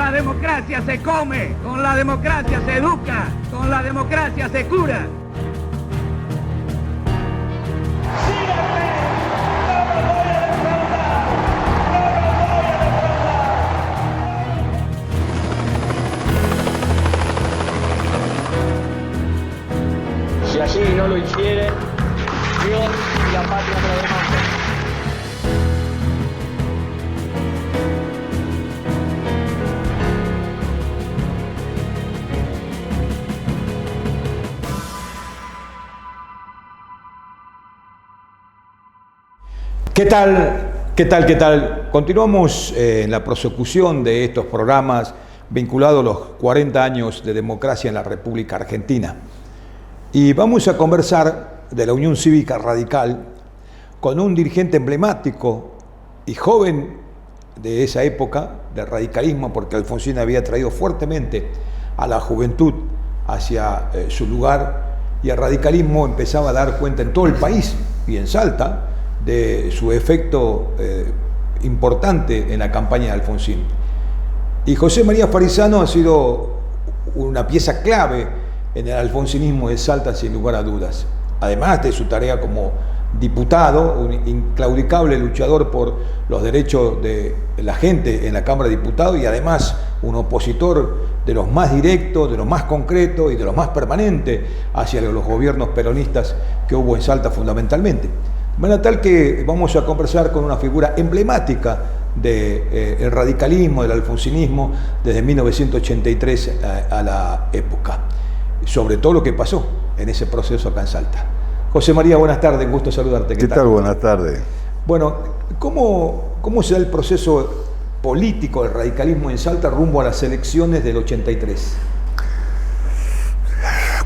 la democracia se come, con la democracia se educa, con la democracia se cura. Si así no lo hiciere, Dios y la patria me lo demandan. ¿Qué tal? ¿Qué tal? ¿Qué tal? Continuamos en la prosecución de estos programas vinculados a los 40 años de democracia en la República Argentina. Y vamos a conversar de la Unión Cívica Radical con un dirigente emblemático y joven de esa época del radicalismo, porque Alfonsín había traído fuertemente a la juventud hacia su lugar, y el radicalismo empezaba a dar cuenta en todo el país y en Salta de su efecto importante en la campaña de Alfonsín. Y José María Farisano ha sido una pieza clave en el alfonsinismo de Salta, sin lugar a dudas. Además de su tarea como diputado, un inclaudicable luchador por los derechos de la gente en la Cámara de Diputados, y además un opositor de los más directos, de los más concretos y de los más permanentes hacia los gobiernos peronistas que hubo en Salta fundamentalmente. De manera tal que vamos a conversar con una figura emblemática del radicalismo, del alfonsinismo, desde 1983 a la época, sobre todo lo que pasó en ese proceso acá en Salta. José María, buenas tardes, gusto saludarte. ¿Qué tal? Buenas tardes. Bueno, ¿cómo se da el proceso político del radicalismo en Salta rumbo a las elecciones del 83?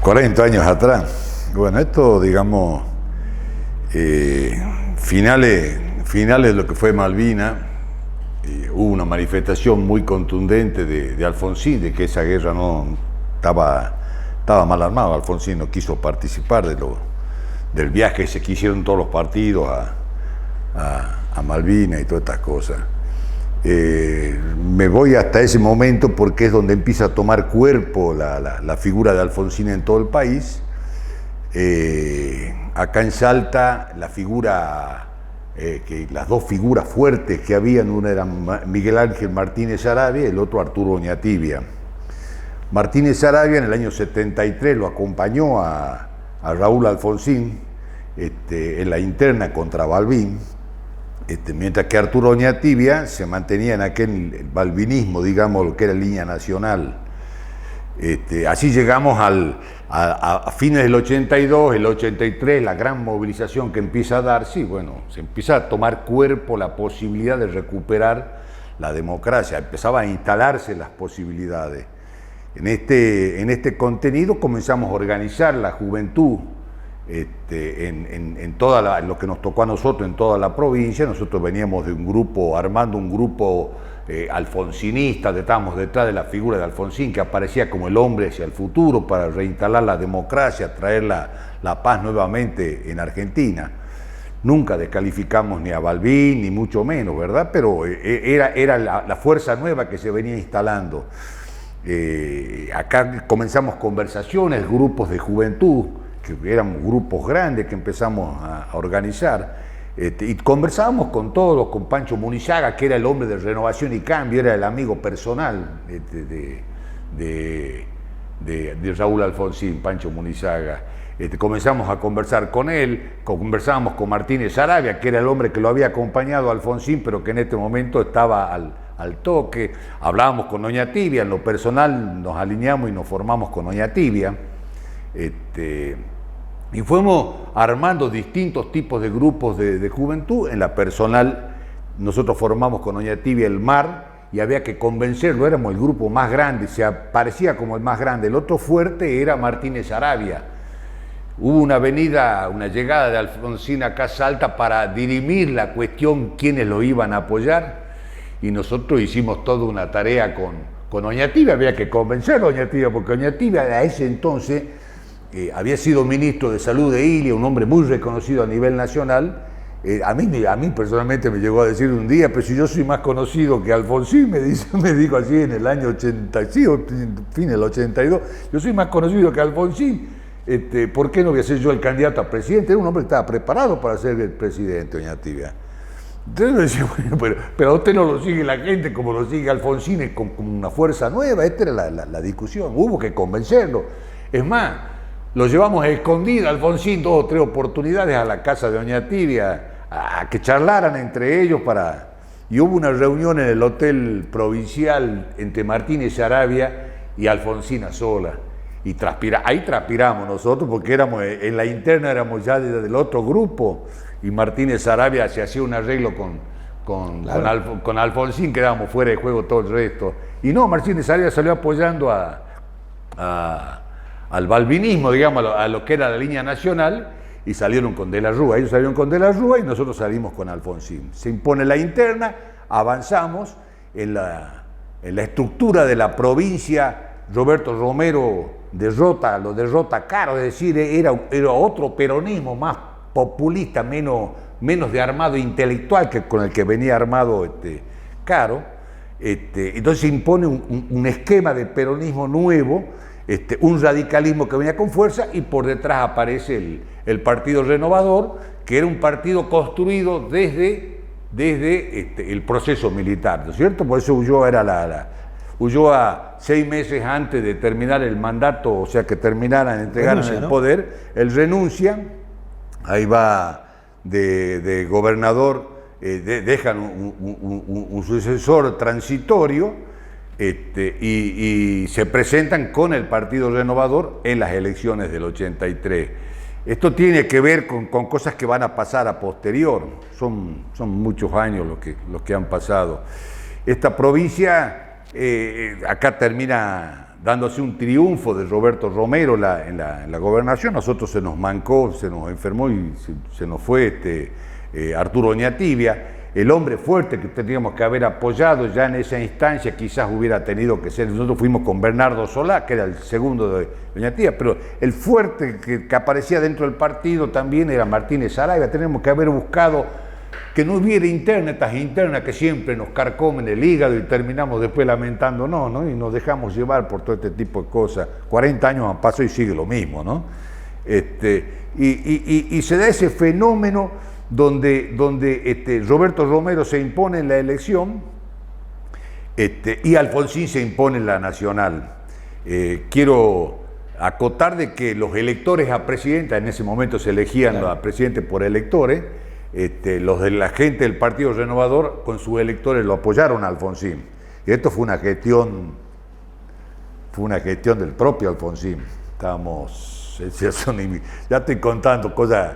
40 años atrás. Bueno, esto, digamos, finales de lo que fue Malvinas, hubo una manifestación muy contundente de Alfonsín, de que esa guerra no estaba mal armado. Alfonsín no quiso participar del viaje que se hicieron todos los partidos a Malvinas y todas estas cosas. Me voy hasta ese momento porque es donde empieza a tomar cuerpo la figura de Alfonsín en todo el país. Acá en Salta las dos figuras fuertes que habían, una era Miguel Ángel Martínez Saravia y el otro Arturo Oñatibia. Martínez Saravia en el año 73 lo acompañó a Raúl Alfonsín en la interna contra Balbín, mientras que Arturo Oñatibia se mantenía en aquel balbinismo, digamos, lo que era línea nacional. Así llegamos a fines del 82, el 83, la gran movilización que empieza a darse, y bueno, se empieza a tomar cuerpo la posibilidad de recuperar la democracia, empezaba a instalarse las posibilidades. En este contenido comenzamos a organizar la juventud en toda lo que nos tocó a nosotros en toda la provincia. Nosotros veníamos de un grupo, armando un grupo alfonsinista, estábamos detrás de la figura de Alfonsín, que aparecía como el hombre hacia el futuro para reinstalar la democracia, traer la paz nuevamente en Argentina. Nunca descalificamos ni a Balbín, ni mucho menos, ¿verdad? Pero era la fuerza nueva que se venía instalando. Acá comenzamos conversaciones, grupos de juventud, que eran grupos grandes que empezamos a organizar, y conversábamos con todos, con Pancho Munizaga, que era el hombre de Renovación y Cambio, era el amigo personal de Raúl Alfonsín, Pancho Munizaga. Comenzamos a conversar con él, conversábamos con Martínez Saravia, que era el hombre que lo había acompañado a Alfonsín, pero que en este momento estaba al toque. Hablábamos con Oñatibia, en lo personal nos alineamos y nos formamos con Oñatibia. Y fuimos armando distintos tipos de grupos de juventud. En la personal, nosotros formamos con Oñatibia el MAR, y había que convencerlo, éramos el grupo más grande, se parecía como el más grande. El otro fuerte era Martínez Saravia. Hubo una llegada de Alfonsín acá a Salta para dirimir la cuestión, quiénes lo iban a apoyar, y nosotros hicimos toda una tarea con Oñatibia. Había que convencer a Oñatibia, porque Oñatibia a ese entonces había sido ministro de Salud de Ilia, un hombre muy reconocido a nivel nacional, A mí personalmente me llegó a decir un día, pero si yo soy más conocido que Alfonsín, me dijo así en el año 80, sí, fin del 82, yo soy más conocido que Alfonsín, ¿por qué no voy a ser yo el candidato a presidente? Era un hombre que estaba preparado para ser el presidente, doña Tibia. Entonces yo decía, bueno, pero a usted no lo sigue la gente como lo sigue Alfonsín, con una fuerza nueva. Esta era la discusión, hubo que convencerlo. Es más, lo llevamos a escondida, Alfonsín, 2 o 3 oportunidades a la casa de doña Tibia, a que charlaran entre ellos y hubo una reunión en el hotel provincial entre Martínez Saravia y Alfonsina sola. Y ahí transpiramos nosotros, porque en la interna éramos ya del otro grupo, y Martínez Saravia se hacía un arreglo con Alfonsín, quedábamos fuera de juego todo el resto. Y no, Martínez Saravia salió apoyando al balvinismo, digamos, a lo que era la línea nacional, y salieron con De la Rúa. Ellos salieron con De la Rúa y nosotros salimos con Alfonsín. Se impone la interna, avanzamos en la estructura de la provincia. Roberto Romero lo derrota Caro, es decir, era otro peronismo más populista, menos de armado intelectual que con el que venía armado Caro. Entonces se impone un esquema de peronismo nuevo, un radicalismo que venía con fuerza, y por detrás aparece el Partido Renovador, que era un partido construido desde el proceso militar, ¿no es cierto? Por eso Ulloa 6 meses antes de terminar el mandato, o sea que entregaran el poder, él renuncia, ahí va de gobernador, dejan un sucesor transitorio, y se presentan con el Partido Renovador en las elecciones del 83. Esto tiene que ver con cosas que van a pasar a posterior, son muchos años los que han pasado. Esta provincia, acá termina dándose un triunfo de Roberto Romero en la gobernación. Nosotros se nos mancó, se nos enfermó y se nos fue Arturo Oñatibia. El hombre fuerte que teníamos que haber apoyado ya en esa instancia quizás hubiera tenido que ser. Nosotros fuimos con Bernardo Solá, que era el segundo de Oñatibia, pero el fuerte que aparecía dentro del partido también era Martínez Saravia. Tenemos que haber buscado que no hubiera estas internas que siempre nos carcomen el hígado y terminamos después lamentándonos, ¿no? Y nos dejamos llevar por todo este tipo de cosas. 40 años han pasado y sigue lo mismo, ¿no? Y se da ese fenómeno donde Roberto Romero se impone en la elección, y Alfonsín se impone en la nacional. Quiero acotar de que los electores a presidenta, en ese momento se elegían a presidente por electores, los de la gente del Partido Renovador con sus electores lo apoyaron a Alfonsín. Y esto fue una gestión del propio Alfonsín. Ya estoy contando cosas,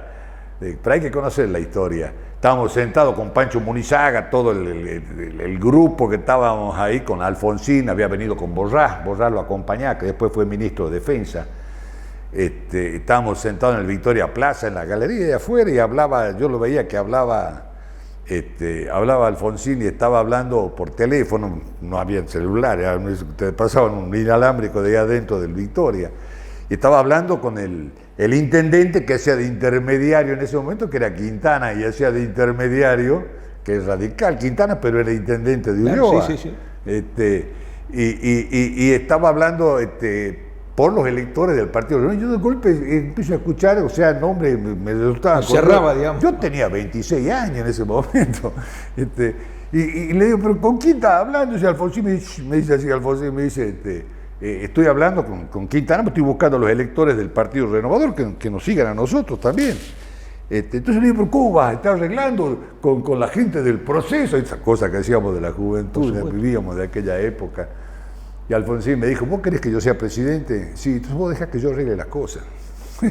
pero hay que conocer la historia. Estábamos sentados con Pancho Munizaga, todo el grupo que estábamos ahí con Alfonsín, había venido con Borrás lo acompañaba, que después fue ministro de Defensa. Estábamos sentados en el Victoria Plaza, en la galería de afuera, y yo lo veía que hablaba Alfonsín, y estaba hablando por teléfono, no había celulares, te pasaban un inalámbrico de ahí adentro del Victoria, y estaba hablando con el intendente que hacía de intermediario en ese momento, que era Quintana, y hacía de intermediario, que es radical Quintana, pero era intendente de Ulloa. Sí. Y estaba hablando por los electores del Partido Renovador. Yo de golpe empiezo a escuchar, o sea, nombre me resultaba... Cerraba, digamos. Yo tenía 26 años en ese momento. Y le digo, ¿pero con quién está hablando? Y Alfonsín me dice así, estoy hablando con Quintana, pero estoy buscando a los electores del Partido Renovador que nos sigan a nosotros también. Entonces le digo, ¿pero cómo vas a estar arreglando con la gente del proceso? Esas cosas que hacíamos de la juventud, vivíamos de aquella época. Y Alfonsín me dijo, ¿vos querés que yo sea presidente? Sí, entonces vos dejás que yo arregle las cosas.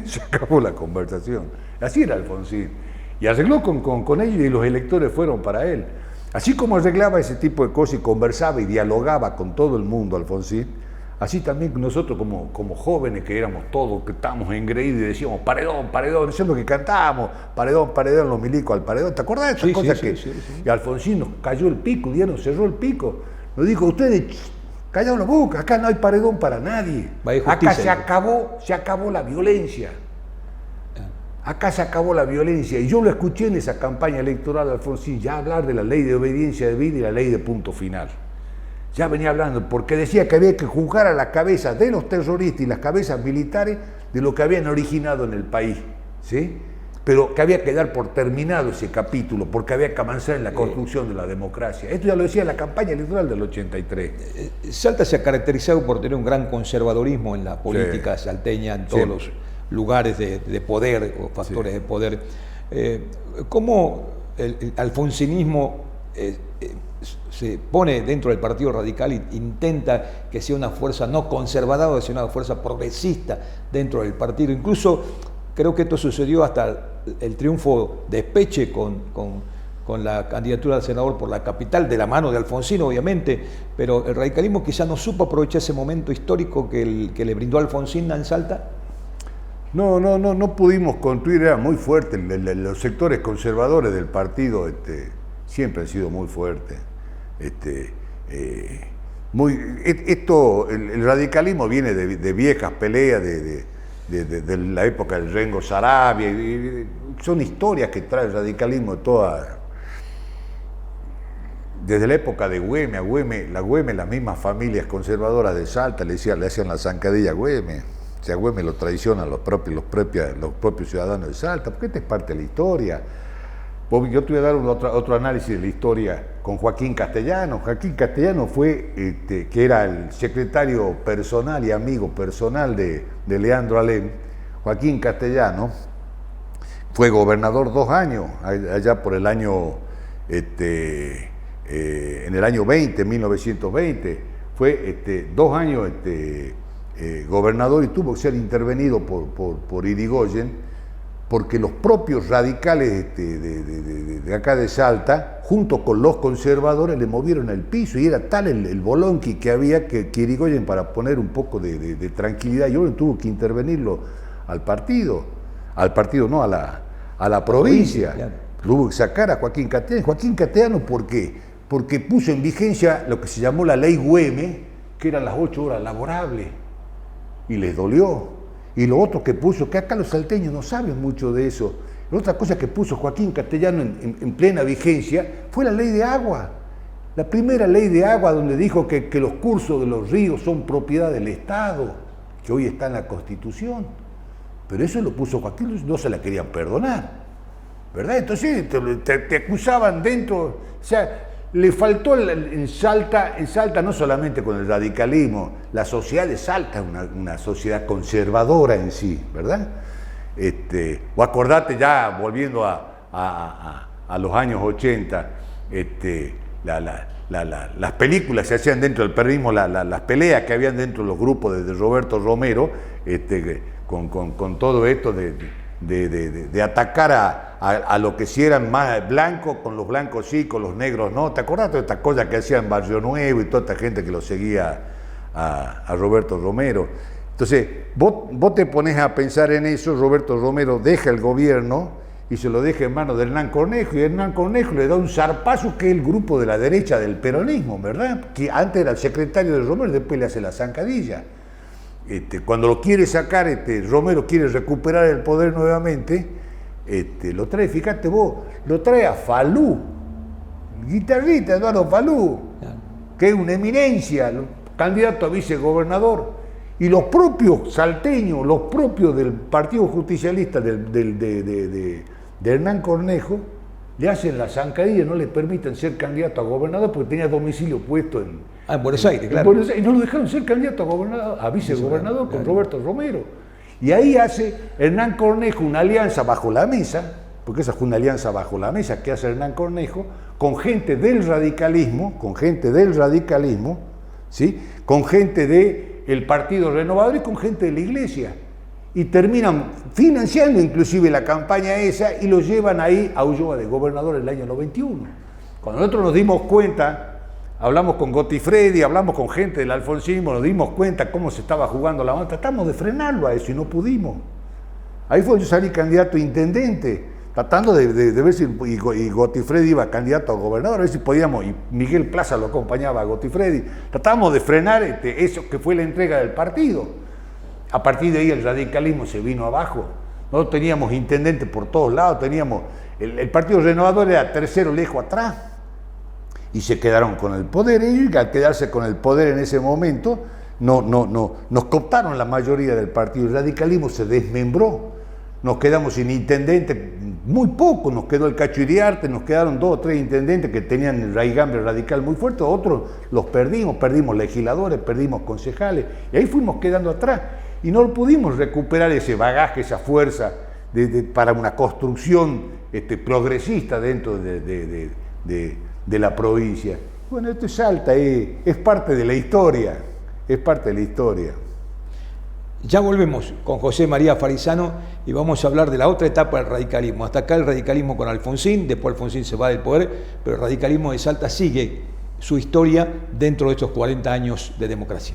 Se acabó la conversación. Así era Alfonsín. Y arregló con ellos, y los electores fueron para él. Así como arreglaba ese tipo de cosas y conversaba y dialogaba con todo el mundo, Alfonsín, así también nosotros como jóvenes que éramos todos, que estábamos engreídos y decíamos paredón, eso es lo que cantábamos, paredón, los milicos al paredón. ¿Te acordás de esas cosas? Sí. Y Alfonsín nos cayó el pico, nos cerró el pico. Nos dijo, ustedes... Callaos la boca, acá no hay paredón para nadie. Acá se acabó la violencia. acá se acabó la violencia. Y yo lo escuché en esa campaña electoral de Alfonsín, ya hablar de la ley de obediencia debida y la ley de punto final. Ya venía hablando, porque decía que había que juzgar a las cabezas de los terroristas y las cabezas militares de lo que habían originado en el país, ¿sí? Pero que había que dar por terminado ese capítulo, porque había que avanzar en la construcción de la democracia. Esto ya lo decía en la campaña electoral del 83. Salta se ha caracterizado por tener un gran conservadorismo en la política salteña, en todos los lugares de poder o factores de poder. ¿Cómo el alfonsinismo se pone dentro del Partido Radical e intenta que sea una fuerza no conservadora, sino una fuerza progresista dentro del partido? Incluso creo que esto sucedió hasta el triunfo de Espeche con la candidatura al senador por la capital, de la mano de Alfonsín, obviamente, pero el radicalismo quizá no supo aprovechar ese momento histórico que le brindó Alfonsín en Salta. No pudimos construir, era muy fuerte, los sectores conservadores del partido siempre han sido muy fuertes. El radicalismo viene de viejas peleas, de la época del Rengo Sarabia, son historias que trae el radicalismo desde la época de Güemes. A Güemes, las mismas familias conservadoras de Salta le hacían la zancadilla a Güemes. O sea, Güemes lo traicionan los propios ciudadanos de Salta, porque esta es parte de la historia. Yo te voy a dar otro análisis de la historia con Joaquín Castellano. Joaquín Castellano fue, que era el secretario personal y amigo personal de Leandro Alem. Joaquín Castellano fue gobernador 2 años, allá por el año, en el año 1920. Fue 2 años gobernador y tuvo que ser intervenido por Irigoyen, porque los propios radicales de acá de Salta, junto con los conservadores, le movieron el piso, y era tal el bolonqui que había que Irigoyen, para poner un poco de tranquilidad, y tuvo que intervenirlo al partido no, a la provincia. Claro. Tuvo que sacar a Joaquín Castellano. Joaquín Castellano, ¿por qué? Porque puso en vigencia lo que se llamó la ley Güemes, que eran las 8 horas laborables, y les dolió. Y lo otro que puso, que acá los salteños no saben mucho de eso, la otra cosa que puso Joaquín Castellano en plena vigencia fue la ley de agua. La primera ley de agua, donde dijo que los cursos de los ríos son propiedad del Estado, que hoy está en la Constitución. Pero eso lo puso Joaquín, no se la querían perdonar, ¿verdad? Entonces te acusaban dentro, o sea, le faltó en Salta no solamente con el radicalismo, la sociedad de Salta es una sociedad conservadora en sí, ¿verdad? O acordate, ya volviendo a los años 80, las películas se hacían dentro del peronismo, las peleas que habían dentro de los grupos de Roberto Romero, con todo esto de atacar a lo que sí eran más blancos, con los blancos sí, con los negros no. ¿Te acordás de estas cosas que hacían Barrio Nuevo y toda esta gente que lo seguía a Roberto Romero? Entonces, vos te pones a pensar en eso. Roberto Romero deja el gobierno y se lo deja en manos de Hernán Cornejo, y Hernán Cornejo le da un zarpazo, que es el grupo de la derecha del peronismo, ¿verdad? Que antes era el secretario de Romero, después le hace la zancadilla. Cuando lo quiere sacar, Romero quiere recuperar el poder nuevamente, lo trae, fíjate vos, lo trae a Falú, guitarrista Eduardo Falú, que es una eminencia, candidato a vicegobernador, y los propios salteños, los propios del Partido Justicialista de Hernán Cornejo, le hacen la zancadilla, no le permiten ser candidato a gobernador porque tenía domicilio puesto en Buenos Aires, claro. Y no lo dejaron ser candidato a vicegobernador con Roberto Romero. Y ahí hace Hernán Cornejo una alianza bajo la mesa, porque esa fue una alianza bajo la mesa que hace Hernán Cornejo, con gente del radicalismo, ¿sí? Con gente del Partido Renovador y con gente de la Iglesia. Y terminan financiando inclusive la campaña esa, y lo llevan ahí a Ulloa de gobernador en el año 91. Cuando nosotros nos dimos cuenta, hablamos con Gotifredi, hablamos con gente del alfonsinismo, nos dimos cuenta cómo se estaba jugando la mano, tratamos de frenarlo a eso y no pudimos. Ahí fue yo salí candidato a intendente, tratando de ver si y Gotifredi iba candidato a gobernador, a ver si podíamos, y Miguel Plaza lo acompañaba a Gotifredi. Tratamos de frenar eso que fue la entrega del partido. A partir de ahí el radicalismo se vino abajo. Nosotros teníamos intendentes por todos lados, teníamos el Partido Renovador era tercero lejos atrás y se quedaron con el poder. Y al quedarse con el poder en ese momento, nos cooptaron la mayoría del partido. El radicalismo se desmembró. Nos quedamos sin intendente, muy poco, nos quedó el Cacho Iriarte, nos quedaron 2 o 3 intendentes que tenían el raigambre radical muy fuerte, otros los perdimos legisladores, perdimos concejales, y ahí fuimos quedando atrás, y no pudimos recuperar ese bagaje, esa fuerza para una construcción progresista dentro de la provincia. Bueno, esto es Salta, es parte de la historia, es parte de la historia. Ya volvemos con José María Farizano y vamos a hablar de la otra etapa del radicalismo. Hasta acá el radicalismo con Alfonsín, después Alfonsín se va del poder, pero el radicalismo de Salta sigue su historia dentro de estos 40 años de democracia.